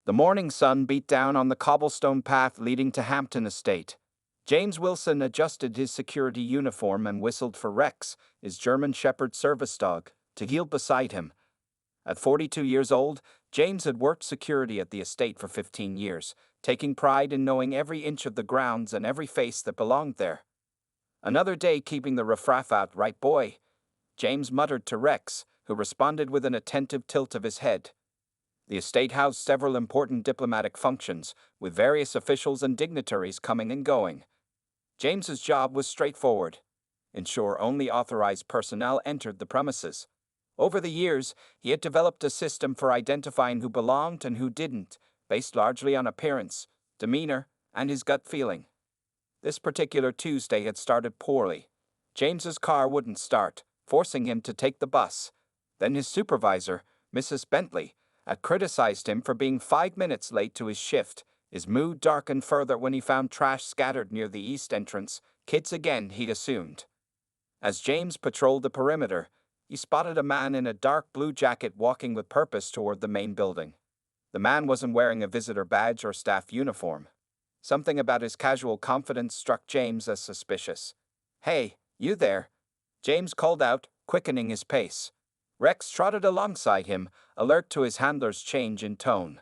The morning sun beat down on the cobblestone path leading to Hampton Estate. James Wilson adjusted his security uniform and whistled for Rex, his German Shepherd service dog, to heel beside him. At 42 years old, James had worked security at the estate for 15 years, taking pride in knowing every inch of the grounds and every face that belonged there. "Another day keeping the riffraff out, right, boy?" James muttered to Rex, who responded with an attentive tilt of his head. The estate housed several important diplomatic functions, with various officials and dignitaries coming and going. James's job was straightforward: ensure only authorized personnel entered the premises. Over the years, he had developed a system for identifying who belonged and who didn't, based largely on appearance, demeanor, and his gut feeling. This particular Tuesday had started poorly. James's car wouldn't start, forcing him to take the bus. Then his supervisor, Mrs. Bentley, had criticized him for being 5 minutes late to his shift. His mood darkened further when he found trash scattered near the east entrance. Kids again, he'd assumed. As James patrolled the perimeter, he spotted a man in a dark blue jacket walking with purpose toward the main building. The man wasn't wearing a visitor badge or staff uniform. Something about his casual confidence struck James as suspicious. "Hey, you there?" James called out, quickening his pace. Rex trotted alongside him, alert to his handler's change in tone.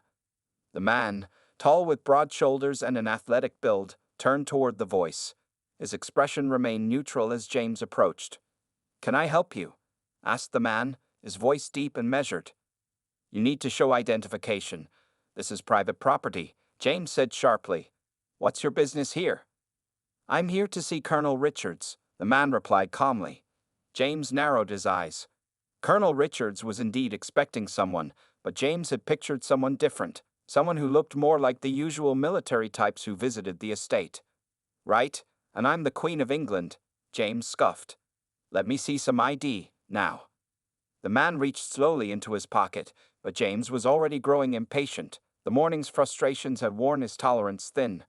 The man, tall with broad shoulders and an athletic build, turned toward the voice. His expression remained neutral as James approached. "Can I help you?" asked the man, his voice deep and measured. "You need to show identification. This is private property," James said sharply. "What's your business here?" "I'm here to see Colonel Richards," the man replied calmly. James narrowed his eyes. Colonel Richards was indeed expecting someone, but James had pictured someone different, someone who looked more like the usual military types who visited the estate. "Right, and I'm the Queen of England," James scoffed. "Let me see some ID, now." The man reached slowly into his pocket, but James was already growing impatient. The morning's frustrations had worn his tolerance thin.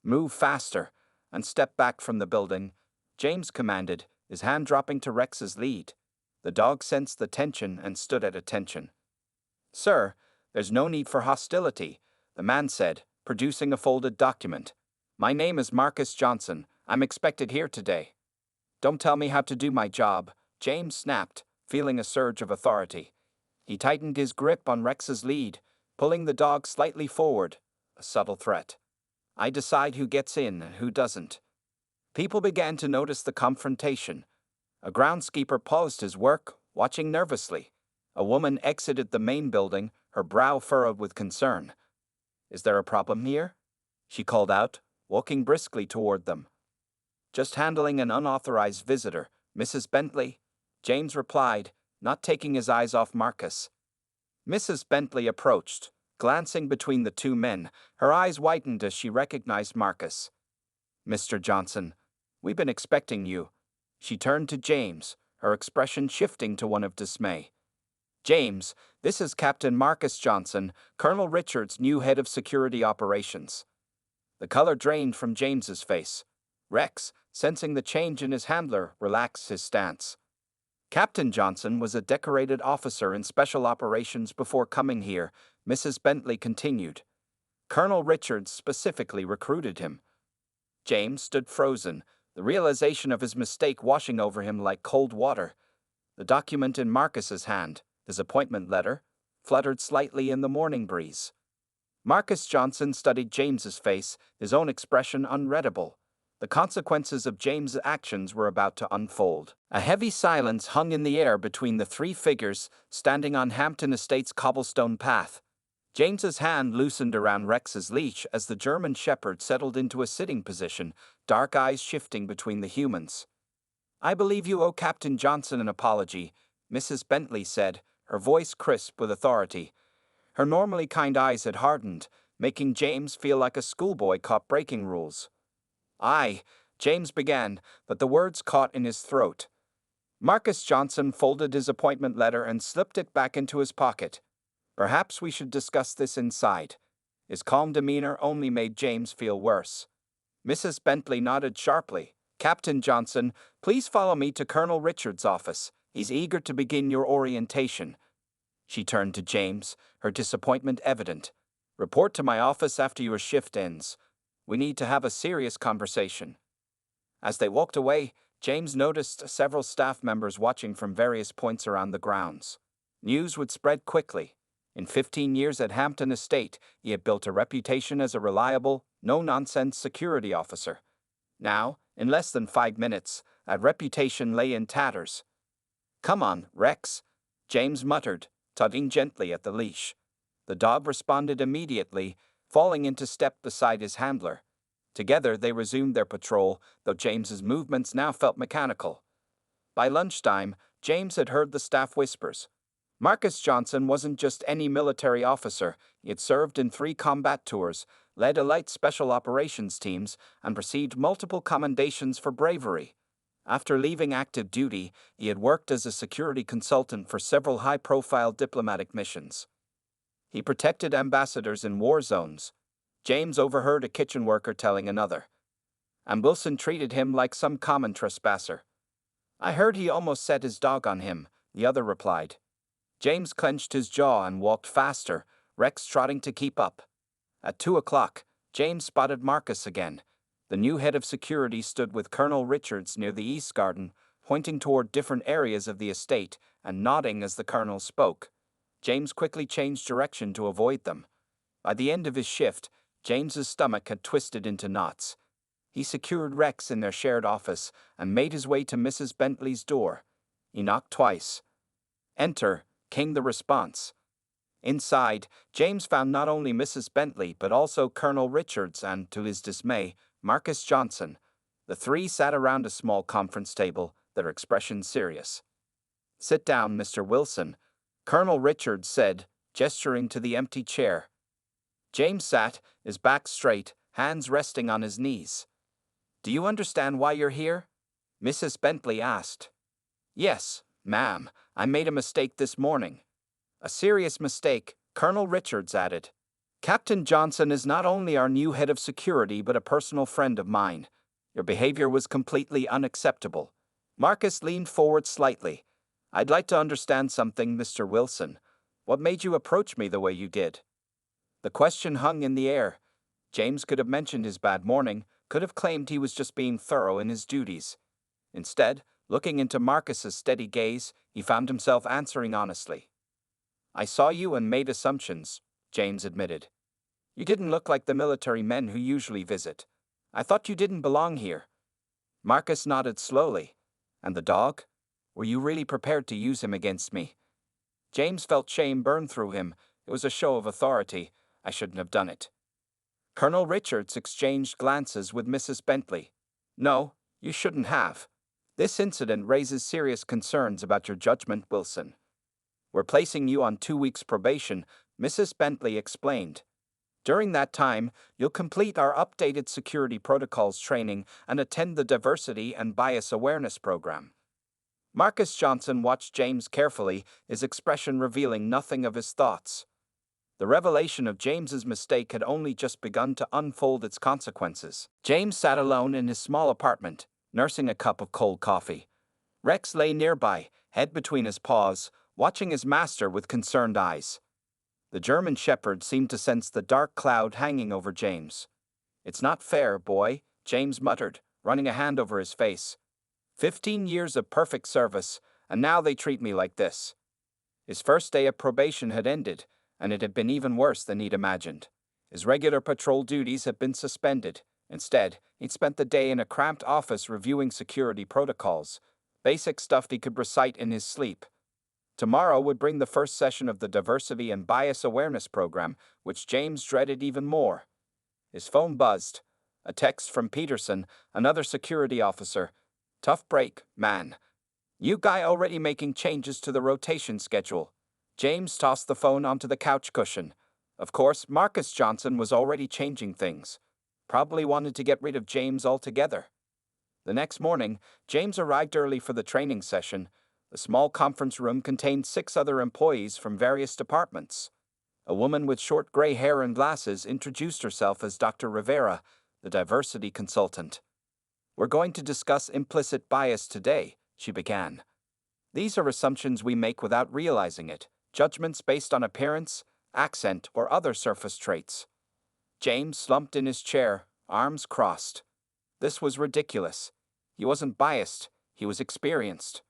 "Move faster, and step back from the building," James commanded, his hand dropping to Rex's lead. The dog sensed the tension and stood at attention. "Sir, there's no need for hostility," the man said, producing a folded document. "My name is Marcus Johnson. I'm expected here today." "Don't tell me how to do my job," James snapped, feeling a surge of authority. He tightened his grip on Rex's lead, pulling the dog slightly forward, a subtle threat. "I decide who gets in and who doesn't." People began to notice the confrontation. A groundskeeper paused his work, watching nervously. A woman exited the main building, her brow furrowed with concern. "Is there a problem here?" she called out, walking briskly toward them. "Just handling an unauthorized visitor, Mrs. Bentley," James replied, not taking his eyes off Marcus. Mrs. Bentley approached, glancing between the two men. Her eyes widened as she recognized Marcus. "Mr. Johnson, we've been expecting you." She turned to James, her expression shifting to one of dismay. "James, this is Captain Marcus Johnson, Colonel Richards' new head of security operations." The color drained from James's face. Rex, sensing the change in his handler, relaxed his stance. "Captain Johnson was a decorated officer in special operations before coming here," Mrs. Bentley continued. "Colonel Richards specifically recruited him." James stood frozen, the realization of his mistake washing over him like cold water. The document in Marcus's hand, his appointment letter, fluttered slightly in the morning breeze. Marcus Johnson studied James's face, his own expression unreadable. The consequences of James's actions were about to unfold. A heavy silence hung in the air between the three figures standing on Hampton Estate's cobblestone path. James's hand loosened around Rex's leash as the German Shepherd settled into a sitting position, dark eyes shifting between the humans. "I believe you owe Captain Johnson an apology," Mrs. Bentley said, her voice crisp with authority. Her normally kind eyes had hardened, making James feel like a schoolboy caught breaking rules. "Aye," James began, but the words caught in his throat. Marcus Johnson folded his appointment letter and slipped it back into his pocket. "Perhaps we should discuss this inside." His calm demeanor only made James feel worse. Mrs. Bentley nodded sharply. "Captain Johnson, please follow me to Colonel Richards' office. He's eager to begin your orientation." She turned to James, her disappointment evident. Report to my office after your shift ends. We need to have a serious conversation. As they walked away, James noticed several staff members watching from various points around the grounds. News would spread quickly. In 15 years at Hampton Estate, he had built a reputation as a reliable, no-nonsense security officer. Now, in less than 5 minutes, that reputation lay in tatters. "Come on, Rex," James muttered, tugging gently at the leash. The dog responded immediately, falling into step beside his handler. Together they resumed their patrol, though James's movements now felt mechanical. By lunchtime, James had heard the staff whispers. Marcus Johnson wasn't just any military officer. He had served in 3 combat tours, led elite special operations teams, and received multiple commendations for bravery. After leaving active duty, he had worked as a security consultant for several high-profile diplomatic missions. He protected ambassadors in war zones. James overheard a kitchen worker telling another. And Wilson treated him like some common trespasser. "I heard he almost set his dog on him," the other replied. James clenched his jaw and walked faster, Rex trotting to keep up. At 2 o'clock, James spotted Marcus again. The new head of security stood with Colonel Richards near the east garden, pointing toward different areas of the estate and nodding as the colonel spoke. James quickly changed direction to avoid them. By the end of his shift, James's stomach had twisted into knots. He secured Rex in their shared office and made his way to Mrs. Bentley's door. He knocked twice. "Enter," came the response. Inside, James found not only Mrs. Bentley but also Colonel Richards and, to his dismay, Marcus Johnson. The 3 sat around a small conference table, their expressions serious. "Sit down, Mr. Wilson," Colonel Richards said, gesturing to the empty chair. James sat, his back straight, hands resting on his knees. "Do you understand why you're here?" Mrs. Bentley asked. "Yes, ma'am, I made a mistake this morning." "A serious mistake," Colonel Richards added. "Captain Johnson is not only our new head of security but a personal friend of mine. Your behavior was completely unacceptable." Marcus leaned forward slightly. "I'd like to understand something, Mr. Wilson. What made you approach me the way you did?" The question hung in the air. James could have mentioned his bad morning, could have claimed he was just being thorough in his duties. Instead, looking into Marcus's steady gaze, he found himself answering honestly. "I saw you and made assumptions," James admitted. "You didn't look like the military men who usually visit. I thought you didn't belong here." Marcus nodded slowly. "And the dog? Were you really prepared to use him against me?" James felt shame burn through him. It was a show of authority. I shouldn't have done it. Colonel Richards exchanged glances with Mrs. Bentley. "No, you shouldn't have. This incident raises serious concerns about your judgment, Wilson. We're placing you on 2 weeks probation," Mrs. Bentley explained. "During that time, you'll complete our updated security protocols training and attend the Diversity and Bias Awareness program." Marcus Johnson watched James carefully, his expression revealing nothing of his thoughts. The revelation of James's mistake had only just begun to unfold its consequences. James sat alone in his small apartment, nursing a cup of cold coffee. Rex lay nearby, head between his paws, watching his master with concerned eyes. The German shepherd seemed to sense the dark cloud hanging over James. "It's not fair, boy," James muttered, running a hand over his face. 15 years of perfect service, and now they treat me like this." His first day of probation had ended, and it had been even worse than he'd imagined. His regular patrol duties had been suspended. Instead, he'd spent the day in a cramped office reviewing security protocols, basic stuff he could recite in his sleep. Tomorrow would bring the first session of the Diversity and Bias Awareness program, which James dreaded even more. His phone buzzed. A text from Peterson, another security officer. "Tough break, man. You guy already making changes to the rotation schedule." James tossed the phone onto the couch cushion. Of course, Marcus Johnson was already changing things. Probably wanted to get rid of James altogether. The next morning, James arrived early for the training session. The small conference room contained 6 other employees from various departments. A woman with short gray hair and glasses introduced herself as Dr. Rivera, the diversity consultant. "We're going to discuss implicit bias today," she began. "These are assumptions we make without realizing it, judgments based on appearance, accent, or other surface traits. James slumped in his chair, arms crossed. This was ridiculous. He wasn't biased, he was experienced.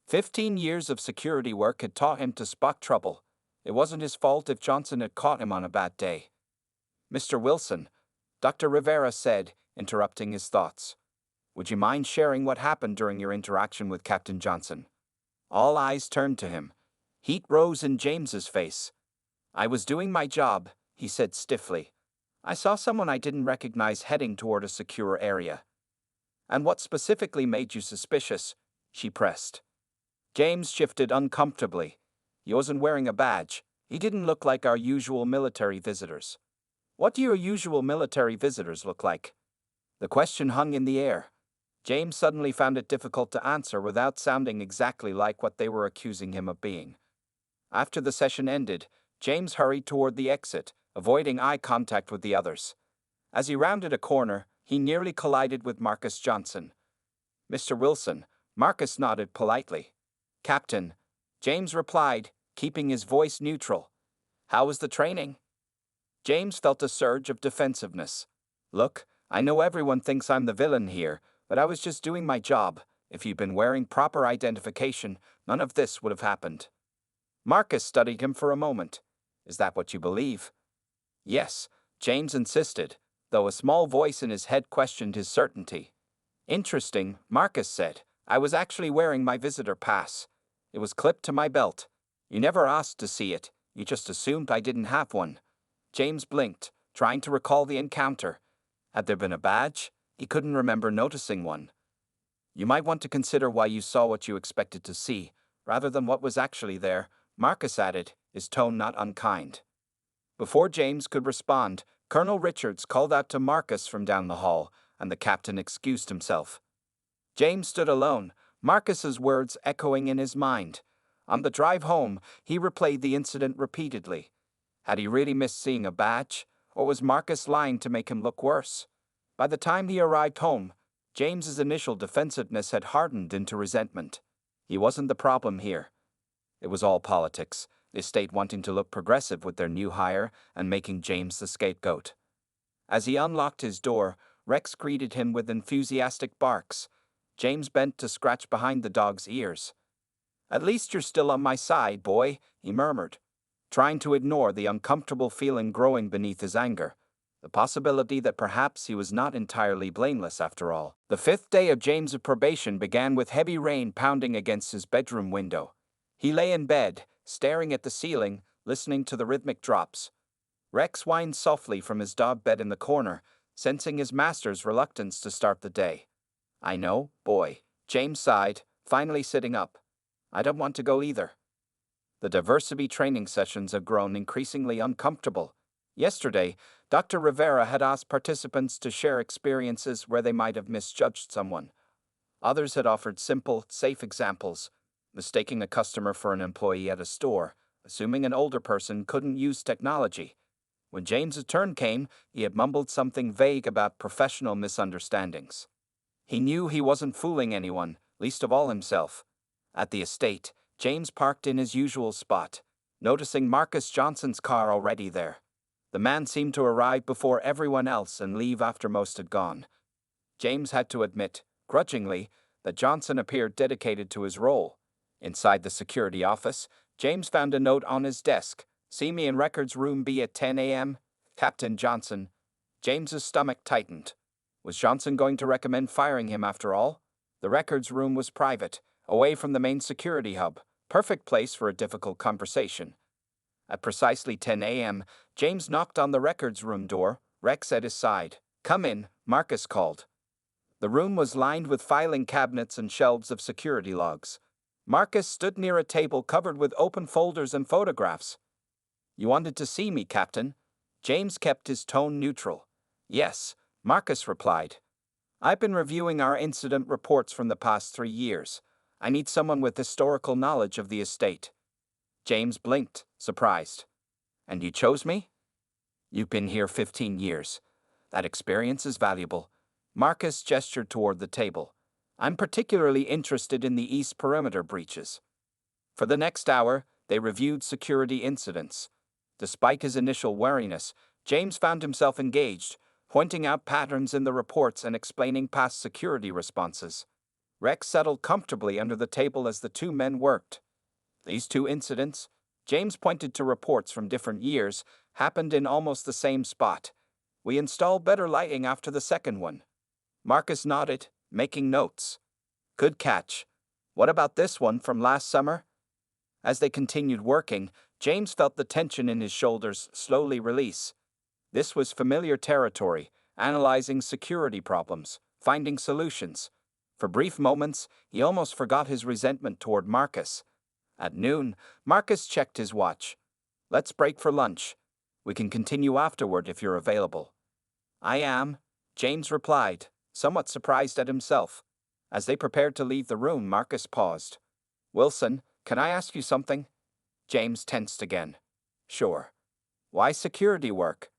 15 years of security work had taught him to spot trouble. It wasn't his fault if Johnson had caught him on a bad day. "Mr. Wilson," Dr. Rivera said, interrupting his thoughts, "would you mind sharing what happened during your interaction with Captain Johnson?" All eyes turned to him. Heat rose in James's face. "I was doing my job," he said stiffly. "I saw someone I didn't recognize heading toward a secure area." "And what specifically made you suspicious?" she pressed. James shifted uncomfortably. He wasn't wearing a badge. He didn't look like our usual military visitors. "What do your usual military visitors look like?" The question hung in the air. James suddenly found it difficult to answer without sounding exactly like what they were accusing him of being. After the session ended, James hurried toward the exit, avoiding eye contact with the others. As he rounded a corner, he nearly collided with Marcus Johnson. "Mr. Wilson," Marcus nodded politely. "Captain," James replied, keeping his voice neutral. "How was the training?" James felt a surge of defensiveness. "Look, I know everyone thinks I'm the villain here, but I was just doing my job. If you'd been wearing proper identification, none of this would have happened." Marcus studied him for a moment. "Is that what you believe?" "Yes," James insisted, though a small voice in his head questioned his certainty. "Interesting," Marcus said. "I was actually wearing my visitor pass. It was clipped to my belt. You never asked to see it, you just assumed I didn't have one." James blinked, trying to recall the encounter. Had there been a badge? He couldn't remember noticing one. "You might want to consider why you saw what you expected to see, rather than what was actually there," Marcus added, his tone not unkind. Before James could respond, Colonel Richards called out to Marcus from down the hall, and the captain excused himself. James stood alone, Marcus's words echoing in his mind. On the drive home, he replayed the incident repeatedly. Had he really missed seeing a badge, or was Marcus lying to make him look worse? By the time he arrived home, James's initial defensiveness had hardened into resentment. He wasn't the problem here. It was all politics, the estate wanting to look progressive with their new hire and making James the scapegoat. As he unlocked his door, Rex greeted him with enthusiastic barks. James bent to scratch behind the dog's ears. "At least you're still on my side, boy," he murmured, trying to ignore the uncomfortable feeling growing beneath his anger. The possibility that perhaps he was not entirely blameless after all. The 5th day of James's probation began with heavy rain pounding against his bedroom window. He lay in bed, staring at the ceiling, listening to the rhythmic drops. Rex whined softly from his dog bed in the corner, sensing his master's reluctance to start the day. "I know, boy," James sighed, finally sitting up. "I don't want to go either." The diversity training sessions have grown increasingly uncomfortable. Yesterday, Dr. Rivera had asked participants to share experiences where they might have misjudged someone. Others had offered simple, safe examples, mistaking a customer for an employee at a store, assuming an older person couldn't use technology. When James's turn came, he had mumbled something vague about professional misunderstandings. He knew he wasn't fooling anyone, least of all himself. At the estate, James parked in his usual spot, noticing Marcus Johnson's car already there. The man seemed to arrive before everyone else and leave after most had gone. James had to admit, grudgingly, that Johnson appeared dedicated to his role. Inside the security office, James found a note on his desk. "See me in records room B at 10 a.m., Captain Johnson." James's stomach tightened. Was Johnson going to recommend firing him after all? The records room was private, away from the main security hub, perfect place for a difficult conversation. At precisely 10 a.m., James knocked on the records room door, Rex at his side. "Come in," Marcus called. The room was lined with filing cabinets and shelves of security logs. Marcus stood near a table covered with open folders and photographs. "You wanted to see me, Captain?" James kept his tone neutral. "Yes," Marcus replied. "I've been reviewing our incident reports from the past 3 years. I need someone with historical knowledge of the estate." James blinked, surprised. "And you chose me?" "You've been here 15 years. That experience is valuable." Marcus gestured toward the table. "I'm particularly interested in the East Perimeter breaches." For the next hour, they reviewed security incidents. Despite his initial wariness, James found himself engaged, pointing out patterns in the reports and explaining past security responses. Rex settled comfortably under the table as the two men worked. These two incidents, James pointed to reports from different years, happened in almost the same spot. We installed better lighting after the second one. Marcus nodded, making notes. Good catch. What about this one from last summer? As they continued working, James felt the tension in his shoulders slowly release. This was familiar territory, analyzing security problems, finding solutions. For brief moments, he almost forgot his resentment toward Marcus. At noon, Marcus checked his watch. Let's break for lunch. We can continue afterward if you're available. I am, James replied, somewhat surprised at himself. As they prepared to leave the room, Marcus paused. Wilson, can I ask you something? James tensed again. Sure. Why security work?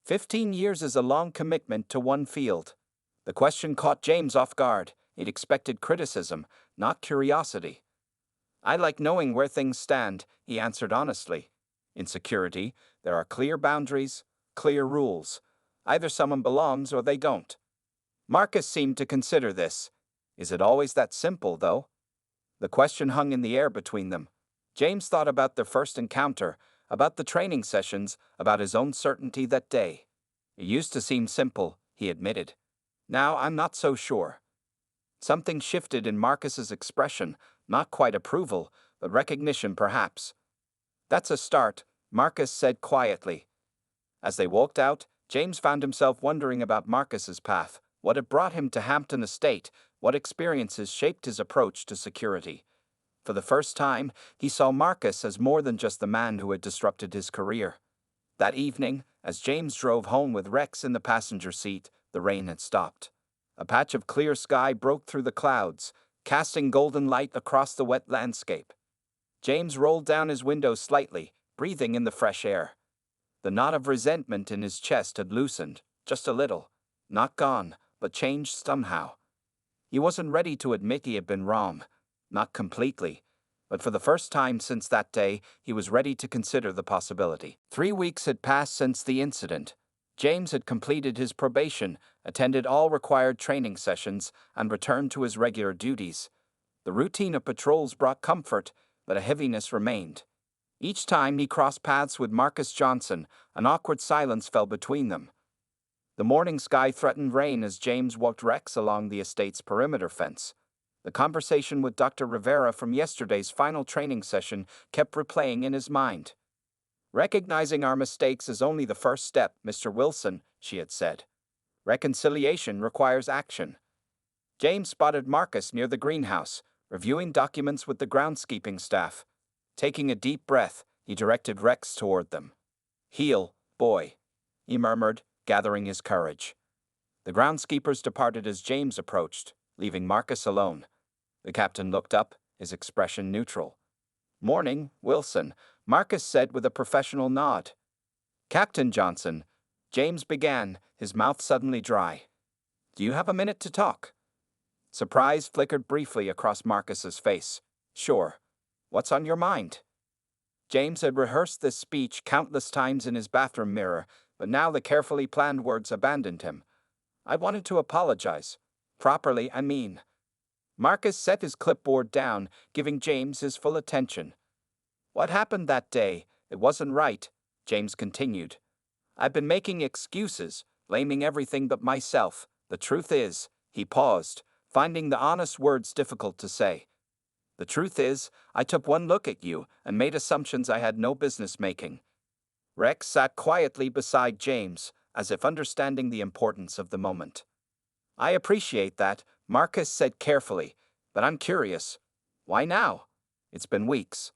15 years is a long commitment to one field. The question caught James off guard. He'd expected criticism, not curiosity. I like knowing where things stand, he answered honestly. In security, there are clear boundaries, clear rules. Either someone belongs or they don't. Marcus seemed to consider this. Is it always that simple, though? The question hung in the air between them. James thought about their first encounter, about the training sessions, about his own certainty that day. It used to seem simple, he admitted. Now I'm not so sure. Something shifted in Marcus's expression, not quite approval, but recognition perhaps. That's a start, Marcus said quietly. As they walked out, James found himself wondering about Marcus's path, what had brought him to Hampton Estate, what experiences shaped his approach to security. For the first time, he saw Marcus as more than just the man who had disrupted his career. That evening, as James drove home with Rex in the passenger seat, the rain had stopped. A patch of clear sky broke through the clouds, casting golden light across the wet landscape. James rolled down his window slightly, breathing in the fresh air. The knot of resentment in his chest had loosened, just a little. Not gone, but changed somehow. He wasn't ready to admit he had been wrong. Not completely. But for the first time since that day, he was ready to consider the possibility. 3 weeks had passed since the incident. James had completed his probation, attended all required training sessions, and returned to his regular duties. The routine of patrols brought comfort, but a heaviness remained. Each time he crossed paths with Marcus Johnson, an awkward silence fell between them. The morning sky threatened rain as James walked Rex along the estate's perimeter fence. The conversation with Dr. Rivera from yesterday's final training session kept replaying in his mind. Recognizing our mistakes is only the first step, Mr. Wilson, she had said. Reconciliation requires action. James spotted Marcus near the greenhouse, reviewing documents with the groundskeeping staff. Taking a deep breath, he directed Rex toward them. Heel, boy, he murmured, gathering his courage. The groundskeepers departed as James approached, leaving Marcus alone. The captain looked up, his expression neutral. Morning, Wilson, Marcus said with a professional nod. Captain Johnson, James began, his mouth suddenly dry. Do you have a minute to talk? Surprise flickered briefly across Marcus's face. Sure. What's on your mind? James had rehearsed this speech countless times in his bathroom mirror, but now the carefully planned words abandoned him. I wanted to apologize. Properly, I mean. Marcus set his clipboard down, giving James his full attention. What happened that day? It wasn't right, James continued. I've been making excuses, blaming everything but myself. The truth is, he paused, finding the honest words difficult to say. The truth is, I took one look at you and made assumptions I had no business making. Rex sat quietly beside James, as if understanding the importance of the moment. I appreciate that, Marcus said carefully, but I'm curious. Why now? It's been weeks.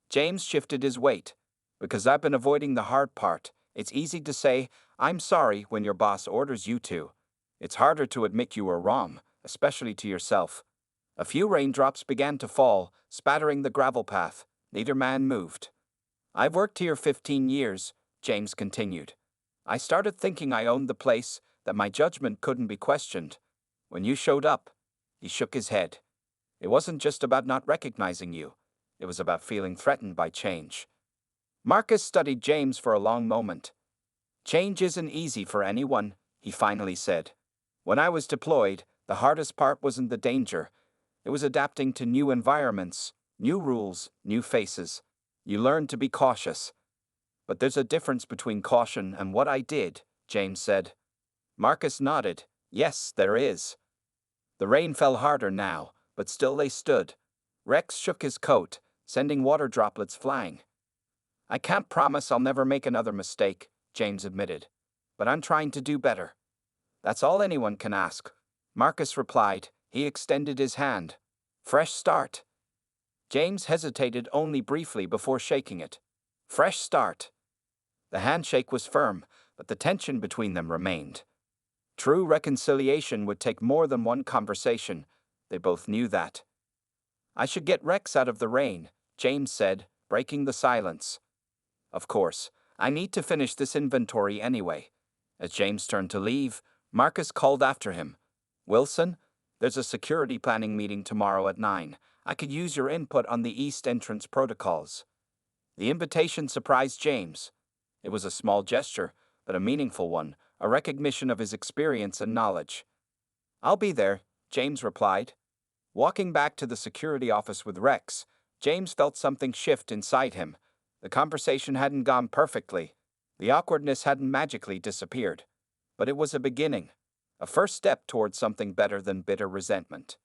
James shifted his weight. Because I've been avoiding the hard part. It's easy to say, I'm sorry when your boss orders you to. It's harder to admit you were wrong, especially to yourself. A few raindrops began to fall, spattering the gravel path. Neither man moved. I've worked here 15 years, James continued. I started thinking I owned the place, that my judgment couldn't be questioned. When you showed up, he shook his head. It wasn't just about not recognizing you. It was about feeling threatened by change. Marcus studied James for a long moment. Change isn't easy for anyone, he finally said. When I was deployed, the hardest part wasn't the danger. It was adapting to new environments, new rules, new faces. You learn to be cautious. But there's a difference between caution and what I did, James said. Marcus nodded. Yes, there is. The rain fell harder now, but still they stood. Rex shook his coat, sending water droplets flying. I can't promise I'll never make another mistake, James admitted. But I'm trying to do better. That's all anyone can ask. Marcus replied. He extended his hand. Fresh start. James hesitated only briefly before shaking it. Fresh start. The handshake was firm, but the tension between them remained. True reconciliation would take more than one conversation. They both knew that. I should get Rex out of the rain, James said, breaking the silence. Of course, I need to finish this inventory anyway. As James turned to leave, Marcus called after him. Wilson, there's a security planning meeting tomorrow at 9. I could use your input on the East entrance protocols. The invitation surprised James. It was a small gesture, but a meaningful one, a recognition of his experience and knowledge. I'll be there, James replied. Walking back to the security office with Rex, James felt something shift inside him. The conversation hadn't gone perfectly. The awkwardness hadn't magically disappeared. But it was a beginning, a first step towards something better than bitter resentment.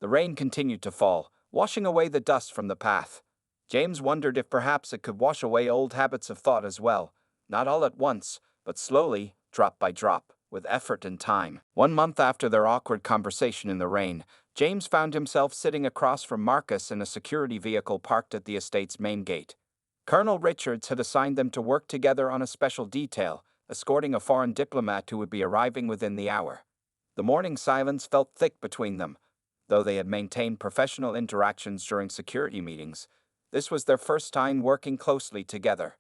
The rain continued to fall, washing away the dust from the path. James wondered if perhaps it could wash away old habits of thought as well, not all at once, but slowly, drop by drop, with effort and time. 1 month after their awkward conversation in the rain, James found himself sitting across from Marcus in a security vehicle parked at the estate's main gate. Colonel Richards had assigned them to work together on a special detail, escorting a foreign diplomat who would be arriving within the hour. The morning silence felt thick between them. Though they had maintained professional interactions during security meetings, this was their first time working closely together.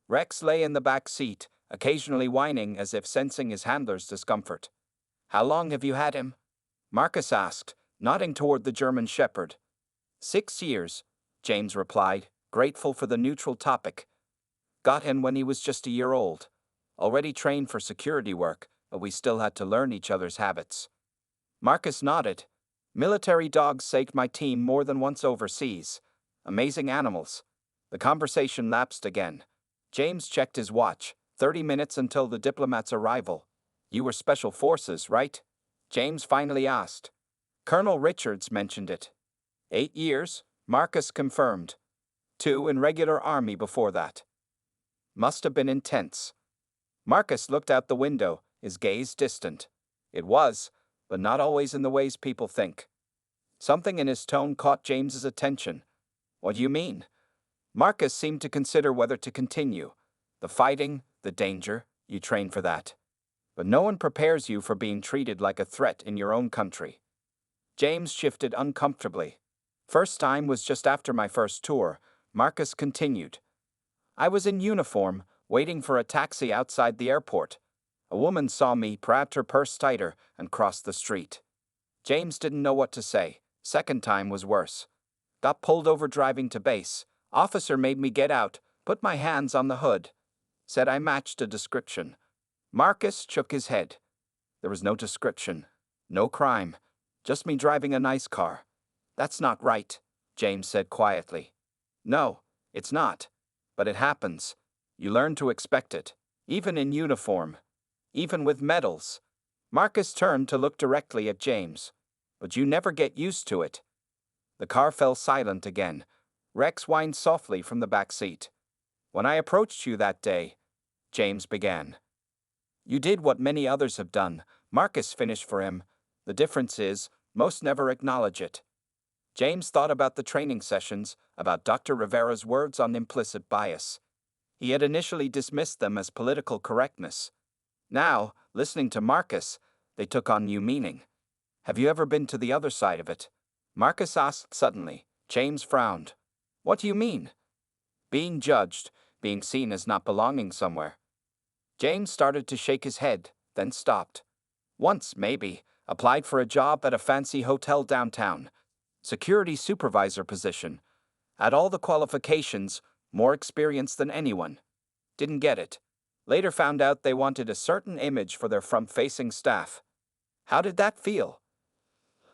Rex lay in the back seat, occasionally whining as if sensing his handler's discomfort. How long have you had him? Marcus asked, nodding toward the German shepherd. 6 years, James replied, grateful for the neutral topic. Got him when he was just a year old. Already trained for security work, but we still had to learn each other's habits. Marcus nodded. Military dogs saved my team more than once overseas. Amazing animals. The conversation lapsed again. James checked his watch. 30 minutes until the diplomat's arrival. You were Special Forces, right? James finally asked. Colonel Richards mentioned it. 8 years, Marcus confirmed. 2 in regular army before that. Must have been intense. Marcus looked out the window, his gaze distant. It was, but not always in the ways people think. Something in his tone caught James's attention. What do you mean? Marcus seemed to consider whether to continue. The fighting, the danger, you train for that. But no one prepares you for being treated like a threat in your own country. James shifted uncomfortably. First time was just after my first tour, Marcus continued. I was in uniform, waiting for a taxi outside the airport. A woman saw me, grabbed her purse tighter, and crossed the street. James didn't know what to say. Second time was worse. Got pulled over driving to base. Officer made me get out, put my hands on the hood. Said I matched a description. Marcus shook his head. There was no description. No crime. Just me driving a nice car. That's not right, James said quietly. No, it's not. But it happens. You learn to expect it. Even in uniform. Even with medals. Marcus turned to look directly at James. But you never get used to it. The car fell silent again. Rex whined softly from the back seat. When I approached you that day, James began. You did what many others have done. Marcus finished for him. The difference is, most never acknowledge it. James thought about the training sessions, about Dr. Rivera's words on implicit bias. He had initially dismissed them as political correctness. Now, listening to Marcus, they took on new meaning. Have you ever been to the other side of it? Marcus asked suddenly. James frowned. What do you mean? Being judged, being seen as not belonging somewhere. James started to shake his head, then stopped. Once, maybe, applied for a job at a fancy hotel downtown. Security supervisor position. Had all the qualifications, More experience than anyone. Didn't get it. Later found out they wanted a certain image for their front-facing staff. How did that feel?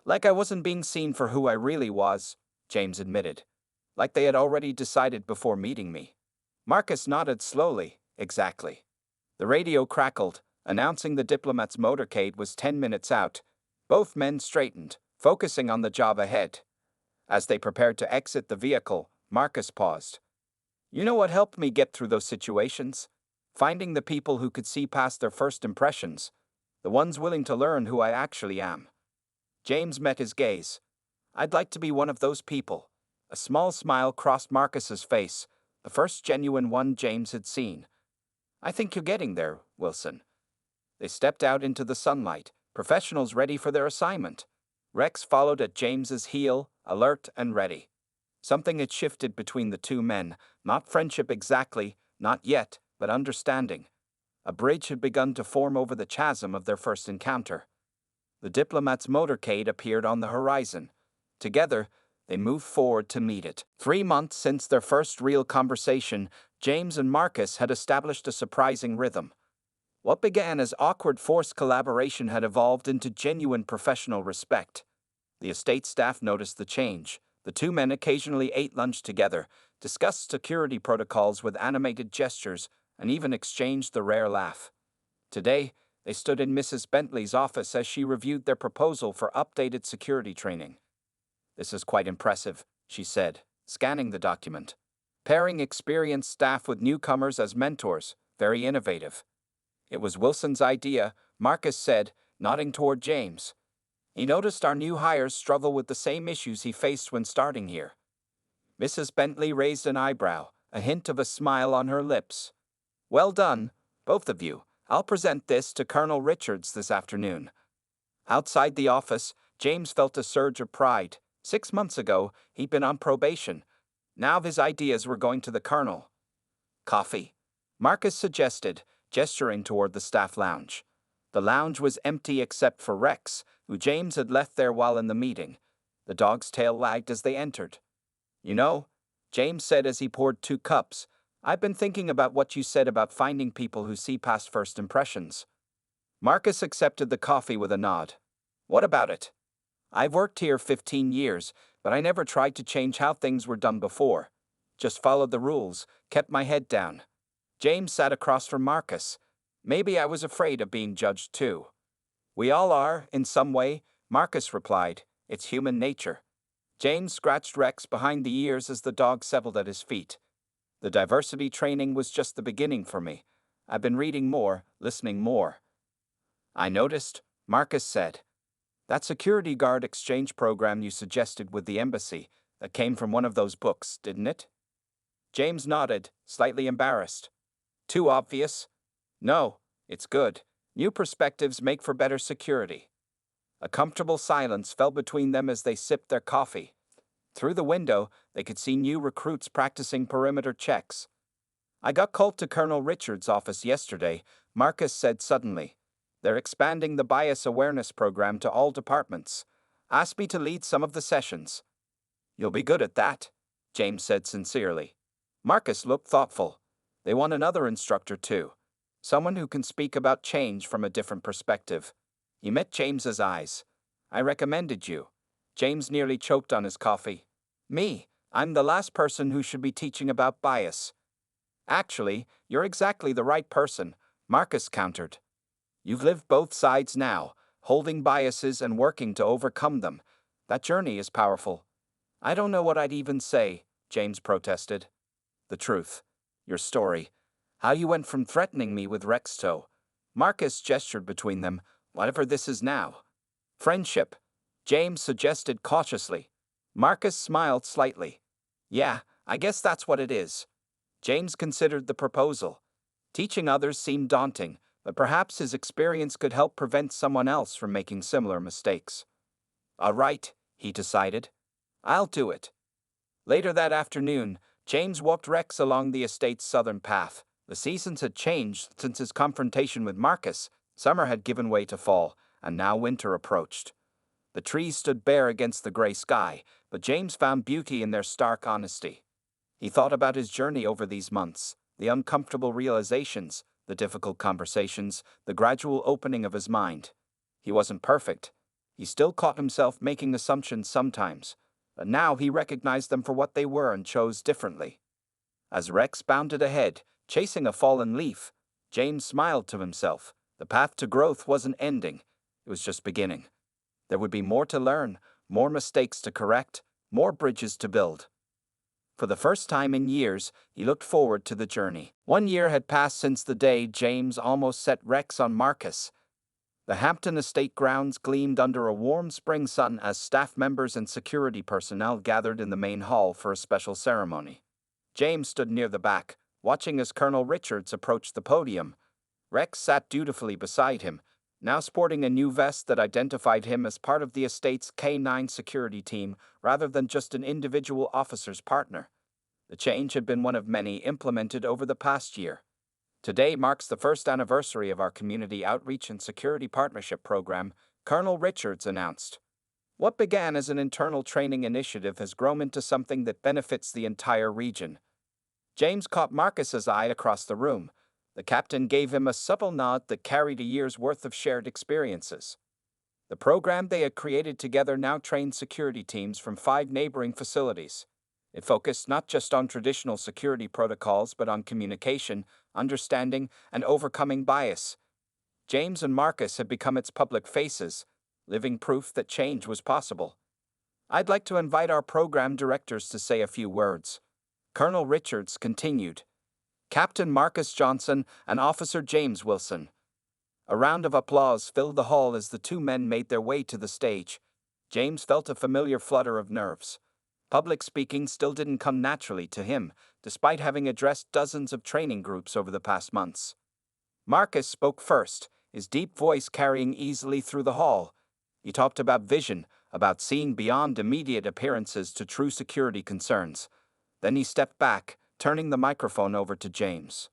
Like I wasn't being seen for who I really was, James admitted. Like they had already decided before meeting me. Marcus nodded slowly. Exactly. The radio crackled, announcing the diplomat's motorcade was 10 minutes out. Both men straightened, focusing on the job ahead. As they prepared to exit the vehicle, Marcus paused. You know what helped me get through those situations? Finding the people who could see past their first impressions. The ones willing to learn who I actually am. James met his gaze. I'd like to be one of those people. A small smile crossed Marcus's face, the first genuine one James had seen. I think you're getting there, Wilson. They stepped out into the sunlight, professionals ready for their assignment. Rex followed at James's heel, alert and ready. Something had shifted between the two men, not friendship exactly, not yet, but understanding. A bridge had begun to form over the chasm of their first encounter. The diplomat's motorcade appeared on the horizon. Together, they moved forward to meet it. 3 months since their first real conversation, James and Marcus had established a surprising rhythm. What began as awkward forced collaboration had evolved into genuine professional respect. The estate staff noticed the change. The two men occasionally ate lunch together, discussed security protocols with animated gestures, and even exchanged the rare laugh. Today, they stood in Mrs. Bentley's office as she reviewed their proposal for updated security training. This is quite impressive, she said, scanning the document. Pairing experienced staff with newcomers as mentors, very innovative. It was Wilson's idea, Marcus said, nodding toward James. He noticed our new hires struggle with the same issues he faced when starting here. Mrs. Bentley raised an eyebrow, a hint of a smile on her lips. Well done, both of you. I'll present this to Colonel Richards this afternoon. Outside the office, James felt a surge of pride. 6 months ago, he'd been on probation. Now his ideas were going to the colonel. Coffee? Marcus suggested, gesturing toward the staff lounge. The lounge was empty except for Rex, who James had left there while in the meeting. The dog's tail wagged as they entered. You know, James said as he poured 2 cups, I've been thinking about what you said about finding people who see past first impressions. Marcus accepted the coffee with a nod. What about it? I've worked here 15 years, but I never tried to change how things were done before. Just followed the rules, kept my head down. James sat across from Marcus. Maybe I was afraid of being judged too. We all are, in some way, Marcus replied. It's human nature. James scratched Rex behind the ears as the dog settled at his feet. The diversity training was just the beginning for me. I've been reading more, listening more. I noticed, Marcus said. That security guard exchange program you suggested with the embassy, that came from one of those books, didn't it? James nodded, slightly embarrassed. Too obvious? No, it's good. New perspectives make for better security. A comfortable silence fell between them as they sipped their coffee. Through the window, they could see new recruits practicing perimeter checks. I got called to Colonel Richards' office yesterday, Marcus said suddenly. They're expanding the bias awareness program to all departments. Asked me to lead some of the sessions. You'll be good at that, James said sincerely. Marcus looked thoughtful. They want another instructor too. Someone who can speak about change from a different perspective. He met James's eyes. I recommended you. James nearly choked on his coffee. Me, I'm the last person who should be teaching about bias. Actually, you're exactly the right person, Marcus countered. You've lived both sides now, holding biases and working to overcome them. That journey is powerful. I don't know what I'd even say, James protested. The truth. Your story. How you went from threatening me with Rexto. Marcus gestured between them, whatever this is now. Friendship, James suggested cautiously. Marcus smiled slightly. Yeah, I guess that's what it is. James considered the proposal. Teaching others seemed daunting, but perhaps his experience could help prevent someone else from making similar mistakes. All right, he decided. I'll do it. Later that afternoon, James walked Rex along the estate's southern path. The seasons had changed since his confrontation with Marcus. Summer had given way to fall, and now winter approached. The trees stood bare against the gray sky, but James found beauty in their stark honesty. He thought about his journey over these months, the uncomfortable realizations, the difficult conversations, the gradual opening of his mind. He wasn't perfect. He still caught himself making assumptions sometimes, but now he recognized them for what they were and chose differently. As Rex bounded ahead, chasing a fallen leaf, James smiled to himself. The path to growth wasn't ending, it was just beginning. There would be more to learn, more mistakes to correct, more bridges to build. For the first time in years, he looked forward to the journey. 1 year had passed since the day James almost set Rex on Marcus. The Hampton estate grounds gleamed under a warm spring sun as staff members and security personnel gathered in the main hall for a special ceremony. James stood near the back, watching as Colonel Richards approached the podium. Rex sat dutifully beside him, now sporting a new vest that identified him as part of the estate's K-9 security team rather than just an individual officer's partner. The change had been one of many implemented over the past year. Today marks the first anniversary of our Community Outreach and Security Partnership Program, Colonel Richards announced. What began as an internal training initiative has grown into something that benefits the entire region. James caught Marcus's eye across the room. The captain gave him a subtle nod that carried a year's worth of shared experiences. The program they had created together now trained security teams from 5 neighboring facilities. It focused not just on traditional security protocols but on communication, understanding, and overcoming bias. James and Marcus had become its public faces, living proof that change was possible. I'd like to invite our program directors to say a few words. Colonel Richards continued. Captain Marcus Johnson and Officer James Wilson. A round of applause filled the hall as the two men made their way to the stage. James felt a familiar flutter of nerves. Public speaking still didn't come naturally to him, despite having addressed dozens of training groups over the past months. Marcus spoke first, his deep voice carrying easily through the hall. He talked about vision, about seeing beyond immediate appearances to true security concerns. Then he stepped back, turning the microphone over to James.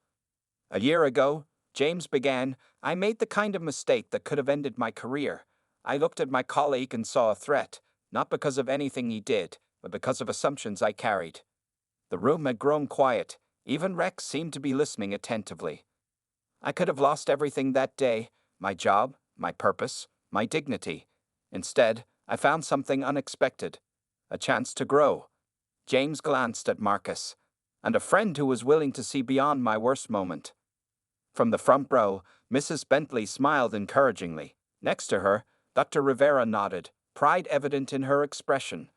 A year ago, James began, I made the kind of mistake that could have ended my career. I looked at my colleague and saw a threat, not because of anything he did, but because of assumptions I carried. The room had grown quiet. Even Rex seemed to be listening attentively. I could have lost everything that day, my job, my purpose, my dignity. Instead, I found something unexpected, a chance to grow. James glanced at Marcus, and a friend who was willing to see beyond my worst moment. From the front row, Mrs. Bentley smiled encouragingly. Next to her, Dr. Rivera nodded, pride evident in her expression.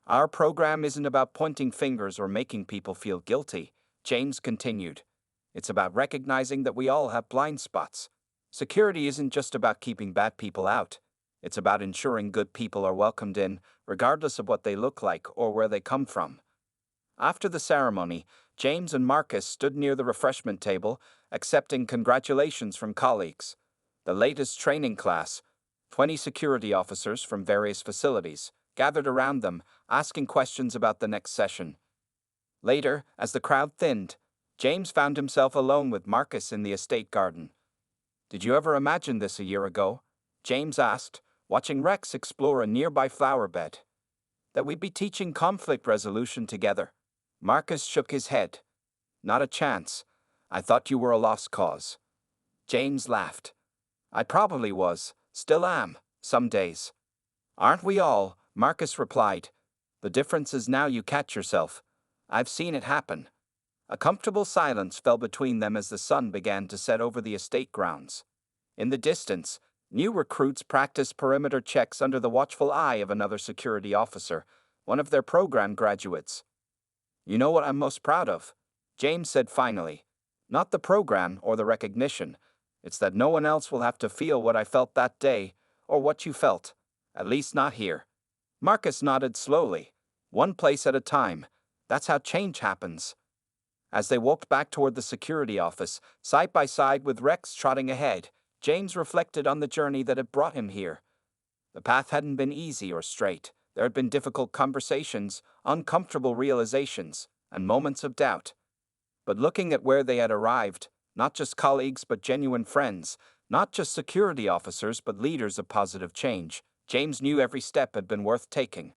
Our program isn't about pointing fingers or making people feel guilty, James continued. It's about recognizing that we all have blind spots. Security isn't just about keeping bad people out. It's about ensuring good people are welcomed in, regardless of what they look like or where they come from. After the ceremony, James and Marcus stood near the refreshment table, accepting congratulations from colleagues. The latest training class, 20 security officers from various facilities, gathered around them, asking questions about the next session. Later, as the crowd thinned, James found himself alone with Marcus in the estate garden. Did you ever imagine this a year ago? James asked, watching Rex explore a nearby flower bed. That we'd be teaching conflict resolution together. Marcus shook his head. Not a chance. I thought you were a lost cause. James laughed. I probably was, still am, some days. Aren't we all? Marcus replied. The difference is now you catch yourself. I've seen it happen. A comfortable silence fell between them as the sun began to set over the estate grounds. In the distance, new recruits practiced perimeter checks under the watchful eye of another security officer, one of their program graduates. You know what I'm most proud of? James said finally. Not the program or the recognition. It's that no one else will have to feel what I felt that day, or what you felt. At least not here. Marcus nodded slowly. One place at a time. That's how change happens. As they walked back toward the security office, side by side with Rex trotting ahead, James reflected on the journey that had brought him here. The path hadn't been easy or straight. There had been difficult conversations, uncomfortable realizations, and moments of doubt. But looking at where they had arrived, not just colleagues but genuine friends, not just security officers but leaders of positive change, James knew every step had been worth taking.